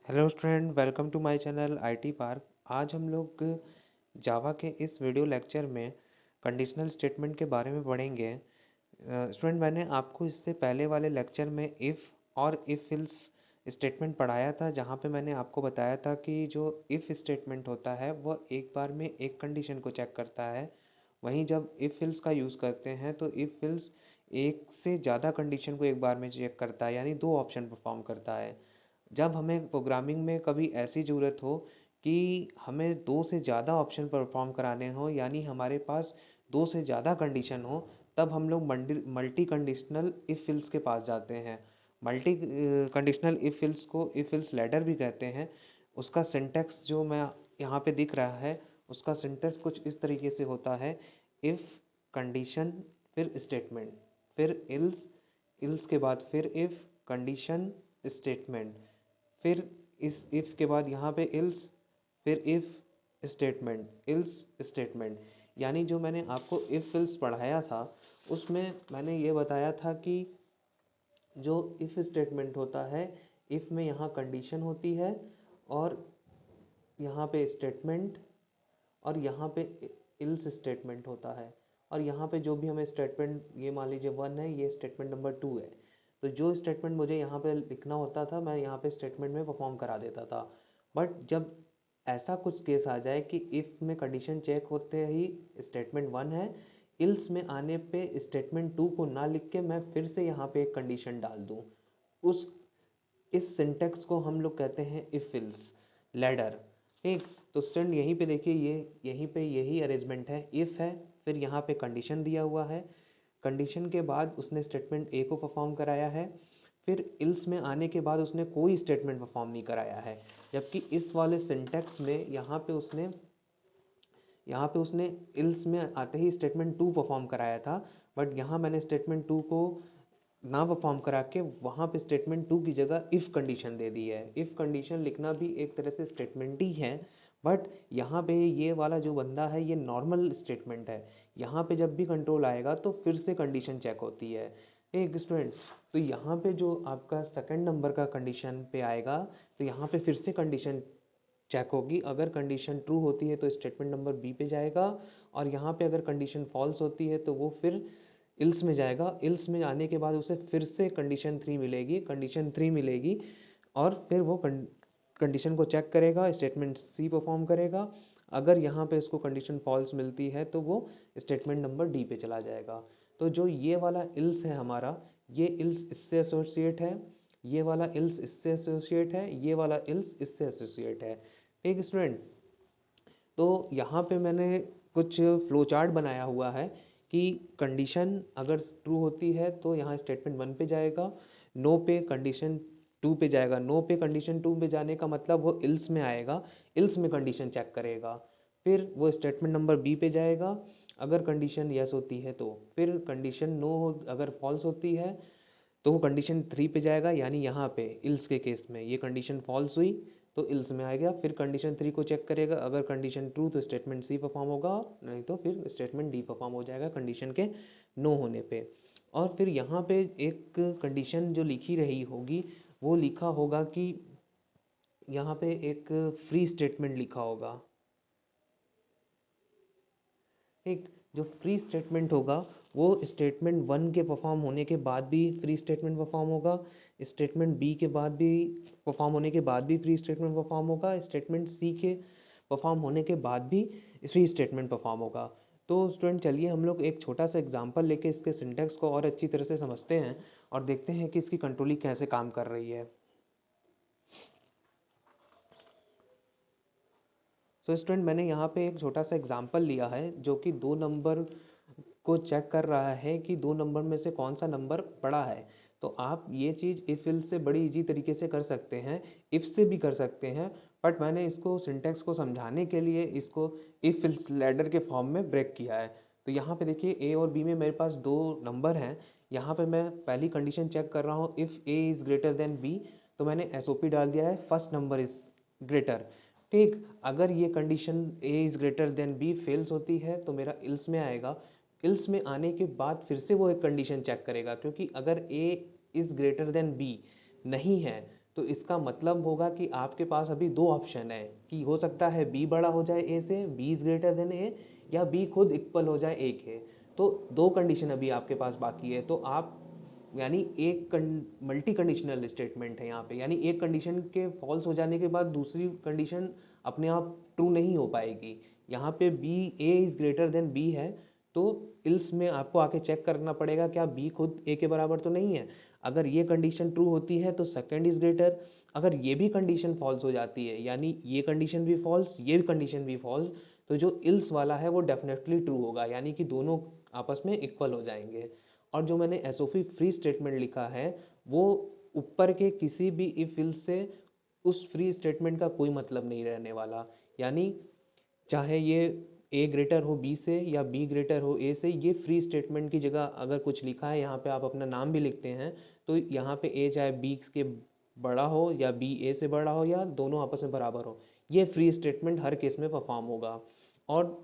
Hello student, welcome to my channel IT park. आज हम लोग जावा के इस वीडियो लेक्चर में कंडीशनल स्टेटमेंट के बारे में पढ़ेंगे। स्टूडेंट, मैंने आपको इससे पहले वाले लेक्चर में इफ़ और इफ़ एल्स स्टेटमेंट पढ़ाया था, जहाँ पे मैंने आपको बताया था कि जो इफ़ स्टेटमेंट होता है वह एक बार में एक कंडीशन को चेक करता है। वहीं जब इफ़ एल्स का यूज़ करते हैं तो इफ़ एल्स एक से ज़्यादा कंडीशन को एक बार में चेक करता है, यानी दो ऑप्शन परफॉर्म करता है। जब हमें प्रोग्रामिंग में कभी ऐसी ज़रूरत हो कि हमें दो से ज़्यादा ऑप्शन परफॉर्म कराने हो, यानी हमारे पास दो से ज़्यादा कंडीशन हो, तब हम लोग मल्टी कंडीशनल इफ एल्स के पास जाते हैं। मल्टी कंडीशनल इफ एल्स को इफ एल्स लैडर भी कहते हैं। उसका सिंटैक्स जो मैं यहाँ पे दिख रहा है, उसका सिंटैक्स कुछ इस तरीके से होता है। इफ़ कंडीशन फिर स्टेटमेंट फिर इल्स, इल्स के बाद फिर इफ़ कंडीशन स्टेटमेंट, फिर इस इफ़ के बाद यहाँ पे इल्स, फिर इफ़ स्टेटमेंट इल्स स्टेटमेंट। यानी जो मैंने आपको इफ़ इल्स पढ़ाया था उसमें मैंने ये बताया था कि जो इफ़ स्टेटमेंट होता है, इफ़ में यहाँ कंडीशन होती है और यहाँ पे स्टेटमेंट, और यहाँ पे इल्स स्टेटमेंट होता है। और यहाँ पे जो भी हमें स्टेटमेंट, ये मान लीजिए 1 है, ये स्टेटमेंट नंबर 2 है, तो जो स्टेटमेंट मुझे यहाँ पे लिखना होता था मैं यहाँ पे स्टेटमेंट में परफॉर्म करा देता था। बट जब ऐसा कुछ केस आ जाए कि इफ़ में कंडीशन चेक होते ही स्टेटमेंट 1 है, इल्स में आने पे स्टेटमेंट 2 को ना लिख के मैं फिर से यहाँ पे एक कंडीशन डाल दूँ, उस इस सिंटेक्स को हम लोग कहते हैं इफ इल्स लैडर। ठीक, तो स्टूडेंट यहीं पे देखिए, ये यहीं पे यही अरेंजमेंट है। इफ़ है, फिर यहाँ पे कंडीशन दिया हुआ है, कंडीशन के बाद उसने स्टेटमेंट ए को परफॉर्म कराया है, फिर इल्स में आने के बाद उसने कोई स्टेटमेंट परफॉर्म नहीं कराया है। जबकि इस वाले सिंटेक्स में यहाँ पे उसने इल्स में आते ही स्टेटमेंट 2 परफॉर्म कराया था। बट यहाँ मैंने स्टेटमेंट 2 को ना परफॉर्म करा के वहाँ पे स्टेटमेंट 2 की जगह इफ़ कंडीशन दे दी है। इफ़ कंडीशन लिखना भी एक तरह से स्टेटमेंट ही है, बट यहाँ पे ये वाला जो बंदा है ये नॉर्मल स्टेटमेंट है। यहाँ पे जब भी कंट्रोल आएगा तो फिर से कंडीशन चेक होती है। एक स्टूडेंट, तो यहाँ पे जो आपका सेकंड नंबर का कंडीशन पे आएगा, तो यहाँ पे फिर से कंडीशन चेक होगी। अगर कंडीशन ट्रू होती है तो स्टेटमेंट नंबर बी पे जाएगा, और यहाँ पे अगर कंडीशन फॉल्स होती है तो वो फिर इल्स में जाएगा। इल्स में आने के बाद उसे फिर से कंडीशन 3 मिलेगी, और फिर वो कंडीशन को चेक करेगा, स्टेटमेंट सी परफॉर्म करेगा। अगर यहाँ पे इसको कंडीशन फॉल्स मिलती है तो वो स्टेटमेंट नंबर डी पे चला जाएगा। तो जो ये वाला इल्स है हमारा, ये इल्स इससे एसोसिएट है, ये वाला इल्स इससे एसोसिएट है, ये वाला इल्स इससे एसोसिएट है। ठीक स्टूडेंट, तो यहाँ पे मैंने कुछ फ्लो चार्ट बनाया हुआ है कि कंडीशन अगर ट्रू होती है तो यहाँ स्टेटमेंट 1 पे जाएगा, नो पे कंडीशन 2 पे जाएगा। नो पे कंडीशन 2 पे जाने का मतलब वो इल्स में आएगा, इल्स में कंडीशन चेक करेगा, फिर वो स्टेटमेंट नंबर बी पे जाएगा। अगर कंडीशन यस होती है तो, फिर कंडीशन नो अगर फॉल्स होती है तो वो कंडीशन 3 पे जाएगा, यानी यहाँ पे इल्स के केस में ये कंडीशन फॉल्स हुई तो इल्स में आ गया। फिर कंडीशन 3 को चेक करेगा, अगर कंडीशन ट्रू तो स्टेटमेंट सी परफॉर्म होगा, नहीं तो फिर स्टेटमेंट डी परफॉर्म हो जाएगा कंडीशन के नो होने पे। और फिर यहाँ पे एक कंडीशन जो लिखी रही होगी, वो लिखा होगा कि यहाँ पे एक फ्री स्टेटमेंट लिखा होगा। एक जो फ्री स्टेटमेंट होगा वो स्टेटमेंट 1 के परफॉर्म होने के बाद भी फ्री स्टेटमेंट परफॉर्म होगा, स्टेटमेंट बी के बाद भी परफॉर्म होने के बाद भी फ्री स्टेटमेंट परफॉर्म होगा, स्टेटमेंट सी के परफॉर्म होने के बाद भी फ्री स्टेटमेंट परफॉर्म होगा। तो स्टूडेंट, चलिए हम लोग एक छोटा सा एग्जांपल लेके इसके सिंटैक्स को और अच्छी तरह से समझते हैं और देखते हैं कि इसकी कंट्रोलिंग कैसे काम कर रही है। सो स्टूडेंट, मैंने यहाँ पे एक छोटा सा एग्जांपल लिया है जो कि दो नंबर को चेक कर रहा है कि दो नंबर में से कौन सा नंबर बड़ा है। तो आप ये चीज़ इफ इल्स से बड़ी इजी तरीके से कर सकते हैं, इफ से भी कर सकते हैं, बट मैंने इसको सिंटैक्स को समझाने के लिए इसको इफ इल्स लैडर के फॉर्म में ब्रेक किया है। तो यहाँ पे देखिए, ए और बी में मेरे पास दो नंबर हैं। यहाँ पे मैं पहली कंडीशन चेक कर रहा हूँ, if A is greater than B, तो मैंने एसओपी डाल दिया है फर्स्ट नंबर इज़ ग्रेटर। ठीक, अगर ये condition A is greater than B fails होती है तो मेरा इल्स में आएगा। इल्स में आने के बाद फिर से वो एक कंडीशन चेक करेगा, क्योंकि अगर A is greater than B नहीं है तो इसका मतलब होगा कि आपके पास अभी दो ऑप्शन है कि हो सकता है बी बड़ा हो जाए ए से, बी इज ग्रेटर देन ए, या बी खुद इक्वल हो जाए ए के। तो दो कंडीशन अभी आपके पास बाकी है। तो आप यानी एक मल्टी कंडीशनल स्टेटमेंट है यहाँ पे, यानी एक कंडीशन के फॉल्स हो जाने के बाद दूसरी कंडीशन अपने आप ट्रू नहीं हो पाएगी। यहाँ पे B A is greater than B है, तो इल्स में आपको आके चेक करना पड़ेगा क्या बी खुद ए के बराबर तो नहीं है। अगर ये कंडीशन ट्रू होती है तो सेकंड इज ग्रेटर। अगर ये भी कंडीशन फॉल्स हो जाती है, यानी ये कंडीशन भी फॉल्स, ये कंडीशन भी फॉल्स, तो जो इल्स वाला है वो डेफिनेटली ट्रू होगा, यानी कि दोनों आपस में इक्वल हो जाएंगे। और जो मैंने एसओपी फ्री स्टेटमेंट लिखा है वो ऊपर के किसी भी इफ इल्स से उस फ्री स्टेटमेंट का कोई मतलब नहीं रहने वाला। यानी चाहे ये ए ग्रेटर हो बी से या बी ग्रेटर हो ए से, ये फ्री स्टेटमेंट की जगह अगर कुछ लिखा है, यहाँ पे आप अपना नाम भी लिखते हैं, तो यहाँ पे ए चाहे बी के बड़ा हो या बी ए से बड़ा हो या दोनों आपस में बराबर हो, ये फ्री स्टेटमेंट हर केस में परफॉर्म होगा। और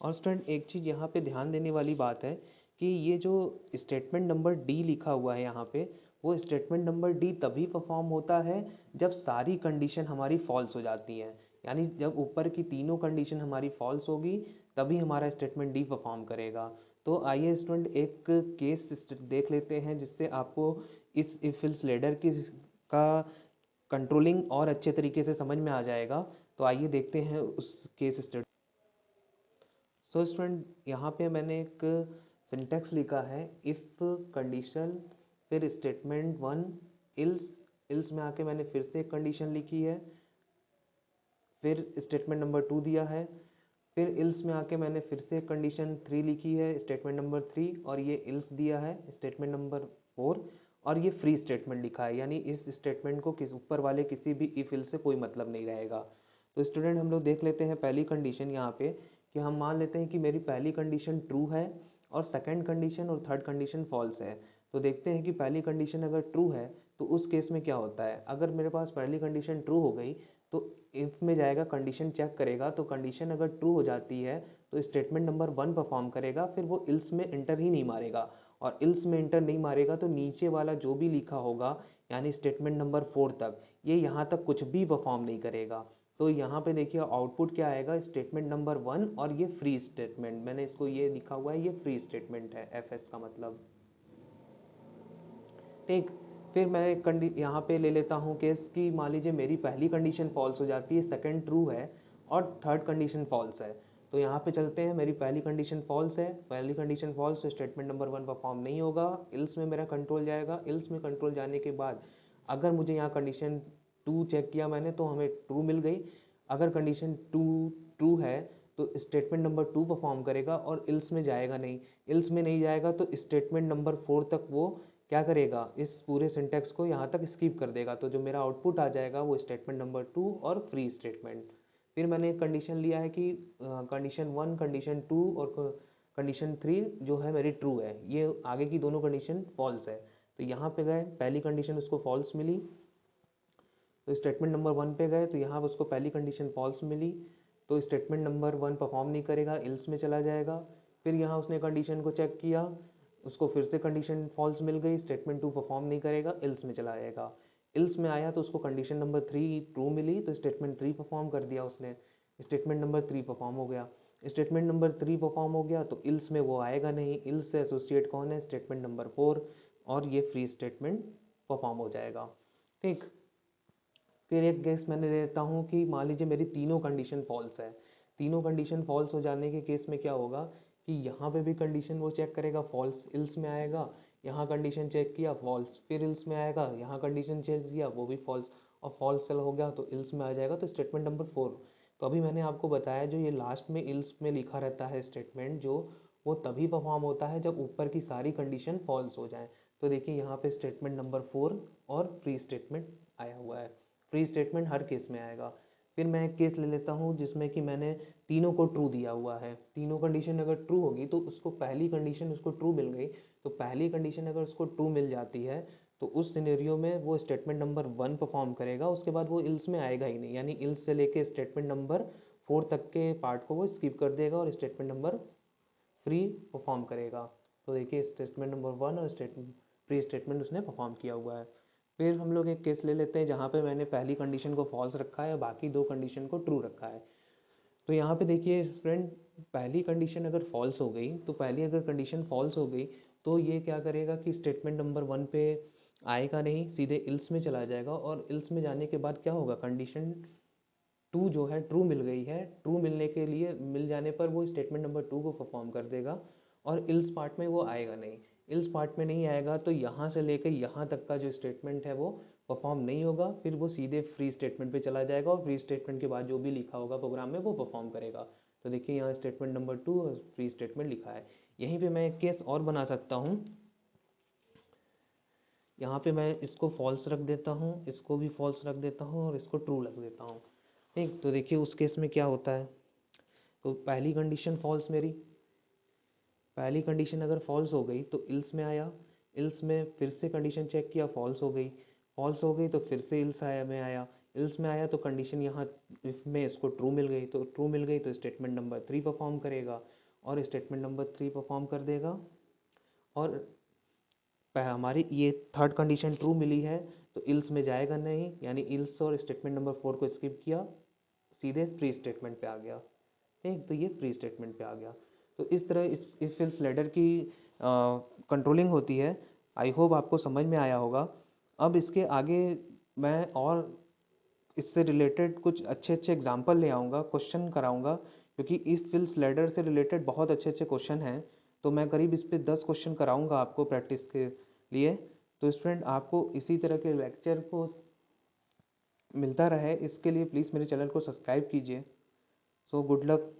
स्टूडेंट एक चीज़ यहाँ पे ध्यान देने वाली बात है कि ये जो स्टेटमेंट नंबर डी लिखा हुआ है यहाँ पे, वो स्टेटमेंट नंबर डी तभी परफॉर्म होता है जब सारी कंडीशन हमारी फॉल्स हो जाती हैं। यानी जब ऊपर की तीनों कंडीशन हमारी फॉल्स होगी तभी हमारा स्टेटमेंट डी परफॉर्म करेगा। तो आइए स्टूडेंट एक केस देख लेते हैं जिससे आपको इस इफ एल्स लैडर की का कंट्रोलिंग और अच्छे तरीके से समझ में आ जाएगा। तो आइए देखते हैं उस केस स्टडी। सो स्टूडेंट यहाँ पे मैंने एक सिंटेक्स लिखा है, इफ़ कंडीशन फिर स्टेटमेंट वन इल्स, इल्स में आके मैंने फिर से एक कंडीशन लिखी है, फिर स्टेटमेंट नंबर टू दिया है, फिर इल्स में आके मैंने फिर से कंडीशन थ्री लिखी है, स्टेटमेंट नंबर थ्री, और ये इल्स दिया है स्टेटमेंट नंबर फोर, और ये फ्री स्टेटमेंट लिखा है। यानी इस स्टेटमेंट को किस ऊपर वाले किसी भी इफ इल्स से कोई मतलब नहीं रहेगा। तो स्टूडेंट हम लोग देख लेते हैं पहली कंडीशन यहाँ पे, कि हम मान लेते हैं कि मेरी पहली कंडीशन ट्रू है और सेकंड कंडीशन और थर्ड कंडीशन फॉल्स है। तो देखते हैं कि पहली कंडीशन अगर ट्रू है तो उस केस में क्या होता है। अगर मेरे पास पहली कंडीशन ट्रू हो गई तो इफ़ में जाएगा, कंडीशन चेक करेगा, तो कंडीशन अगर ट्रू हो जाती है तो स्टेटमेंट नंबर वन परफॉर्म करेगा, फिर वो इल्स में इंटर ही नहीं मारेगा। और इल्स में इंटर नहीं मारेगा तो नीचे वाला जो भी लिखा होगा यानी स्टेटमेंट नंबर फोर तक, ये यहाँ तक कुछ भी परफॉर्म नहीं करेगा। तो यहाँ पे देखिए आउटपुट क्या आएगा, स्टेटमेंट नंबर वन और ये फ्री स्टेटमेंट, मैंने इसको ये लिखा हुआ है, ये फ्री स्टेटमेंट है एफ एस का मतलब। ठीक, फिर मैं यहाँ पे ले लेता हूँ केस की, मान लीजिए मेरी पहली कंडीशन फॉल्स हो जाती है, सेकंड ट्रू है और थर्ड कंडीशन फॉल्स है। तो यहाँ पे चलते हैं, मेरी पहली कंडीशन फॉल्स है, पहली कंडीशन फॉल्स, तो स्टेटमेंट नंबर वन परफॉर्म नहीं होगा, इल्स में मेरा कंट्रोल जाएगा। इल्स में कंट्रोल जाने के बाद अगर मुझे यहाँ कंडीशन टू चेक किया मैंने तो हमें ट्रू मिल गई। अगर कंडीशन टू ट्रू है तो स्टेटमेंट नंबर टू परफॉर्म करेगा और इल्स में जाएगा नहीं। इल्स में नहीं जाएगा तो स्टेटमेंट नंबर फोर तक वो क्या करेगा, इस पूरे सिंटेक्स को यहाँ तक स्किप कर देगा। तो जो मेरा आउटपुट आ जाएगा वो स्टेटमेंट नंबर टू और फ्री स्टेटमेंट। फिर मैंने एक कंडीशन लिया है कि कंडीशन वन, कंडीशन टू और कंडीशन थ्री जो है मेरी ट्रू है, ये आगे की दोनों कंडीशन फॉल्स है। तो यहाँ पे गए, पहली कंडीशन उसको फॉल्स मिली, तो स्टेटमेंट नंबर वन पे गए तो यहाँ उसको पहली कंडीशन फॉल्स मिली, तो स्टेटमेंट नंबर वन परफॉर्म नहीं करेगा, इल्स में चला जाएगा। फिर यहाँ उसने कंडीशन को चेक किया, उसको फिर से कंडीशन फॉल्स मिल गई, स्टेटमेंट टू परफॉर्म नहीं करेगा, इल्स में चला जाएगा। इल्स में आया तो उसको कंडीशन नंबर थ्री ट्रू मिली, तो स्टेटमेंट थ्री परफॉर्म कर दिया उसने, स्टेटमेंट नंबर थ्री परफॉर्म हो गया। स्टेटमेंट नंबर थ्री परफॉर्म हो गया तो इल्स में वो आएगा नहीं, इल्स से एसोसिएट कौन है, स्टेटमेंट नंबर फोर, और ये फ्री स्टेटमेंट परफॉर्म हो जाएगा। ठीक, फिर एक केस मैंने देता हूँ कि मान लीजिए मेरी तीनों कंडीशन फॉल्स है। तीनों कंडीशन फॉल्स हो जाने के केस में क्या होगा कि यहाँ पे भी कंडीशन वो चेक करेगा, फॉल्स, इल्स में आएगा। यहाँ कंडीशन चेक किया, फॉल्स, फिर इल्स में आएगा, यहाँ कंडीशन चेक किया, वो भी फॉल्स, और फॉल्स चल हो गया तो इल्स में आ जाएगा, तो स्टेटमेंट नंबर फोर। तो अभी मैंने आपको बताया जो ये लास्ट में इल्स में लिखा रहता है स्टेटमेंट, जो वो तभी परफॉर्म होता है जब ऊपर की सारी कंडीशन फॉल्स हो जाए। तो देखिए यहाँ पे स्टेटमेंट नंबर फोर और फ्री स्टेटमेंट आया हुआ है, फ्री स्टेटमेंट हर केस में आएगा। फिर मैं एक केस ले लेता हूँ जिसमें कि मैंने तीनों को ट्रू दिया हुआ है, तीनों कंडीशन अगर ट्रू होगी तो उसको पहली कंडीशन उसको ट्रू मिल गई, तो पहली कंडीशन अगर उसको ट्रू मिल जाती है तो उस सिनेरियो में वो स्टेटमेंट नंबर वन परफॉर्म करेगा, उसके बाद वो इल्स में आएगा ही नहीं, यानी इल्स से लेके स्टेटमेंट नंबर फोर तक के पार्ट को वो स्किप कर देगा और स्टेटमेंट नंबर फ्री परफॉर्म करेगा। तो देखिए स्टेटमेंट नंबर 1 और स्टेटमेंट प्री स्टेटमेंट उसने परफॉर्म किया हुआ है। फिर हम लोग एक केस ले लेते हैं जहाँ पे मैंने पहली कंडीशन को फॉल्स रखा है और बाकी दो कंडीशन को ट्रू रखा है। तो यहाँ पे देखिए फ्रेंड, पहली कंडीशन अगर फॉल्स हो गई, तो पहली अगर कंडीशन फॉल्स हो गई तो ये क्या करेगा कि स्टेटमेंट नंबर 1 पे आएगा नहीं, सीधे इल्स में चला जाएगा। और इल्स में जाने के बाद क्या होगा, कंडीशन 2 जो है ट्रू मिल गई है, ट्रू मिलने के लिए मिल जाने पर वो स्टेटमेंट नंबर 2 को परफॉर्म कर देगा और इल्स पार्ट में वो आएगा नहीं। इल्स पार्ट में नहीं आएगा तो यहाँ से लेकर यहाँ तक का जो स्टेटमेंट है वो परफॉर्म नहीं होगा, फिर वो सीधे फ्री स्टेटमेंट पे चला जाएगा और फ्री स्टेटमेंट के बाद जो भी लिखा होगा प्रोग्राम में वो परफॉर्म करेगा। तो देखिए यहाँ स्टेटमेंट नंबर 2 और फ्री स्टेटमेंट लिखा है। यहीं पे मैं एक केस और बना सकता हूँ, यहाँ पे मैं इसको फॉल्स रख देता हूँ, इसको भी फॉल्स रख देता हूँ और इसको ट्रू रख देता हूँ। ठीक, तो देखिए उस केस में क्या होता है। तो पहली कंडीशन फॉल्स मेरी, पहली कंडीशन अगर फॉल्स हो गई तो इल्स में आया, इल्स में फिर से कंडीशन चेक किया, फॉल्स हो गई, फॉल्स हो गई तो फिर से इल्स आया में आया, इल्स में आया तो कंडीशन यहाँ इफ में इसको ट्रू मिल गई, तो ट्रू मिल गई तो स्टेटमेंट नंबर 3 परफॉर्म करेगा और स्टेटमेंट नंबर 3 परफॉर्म कर देगा। और हमारी ये थर्ड कंडीशन ट्रू मिली है तो इल्स में जाएगा नहीं, यानी इल्स और स्टेटमेंट नंबर 4 को स्किप किया, सीधे फ्री स्टेटमेंट पे आ गया। ठीक, तो ये फ्री स्टेटमेंट पे आ गया। तो इस तरह इस इफ एल्स लैडर की कंट्रोलिंग होती है। आई होप आपको समझ में आया होगा। अब इसके आगे मैं और इससे रिलेटेड कुछ अच्छे अच्छे एग्जाम्पल ले आऊँगा, क्वेश्चन कराऊँगा, क्योंकि इफ एल्स लैडर से रिलेटेड बहुत अच्छे अच्छे क्वेश्चन हैं। तो मैं करीब इस पे 10 क्वेश्चन कराऊँगा आपको प्रैक्टिस के लिए। तो स्टूडेंट, आपको इसी तरह के लेक्चर को मिलता रहे, इसके लिए प्लीज़ मेरे चैनल को सब्सक्राइब कीजिए। So good luck.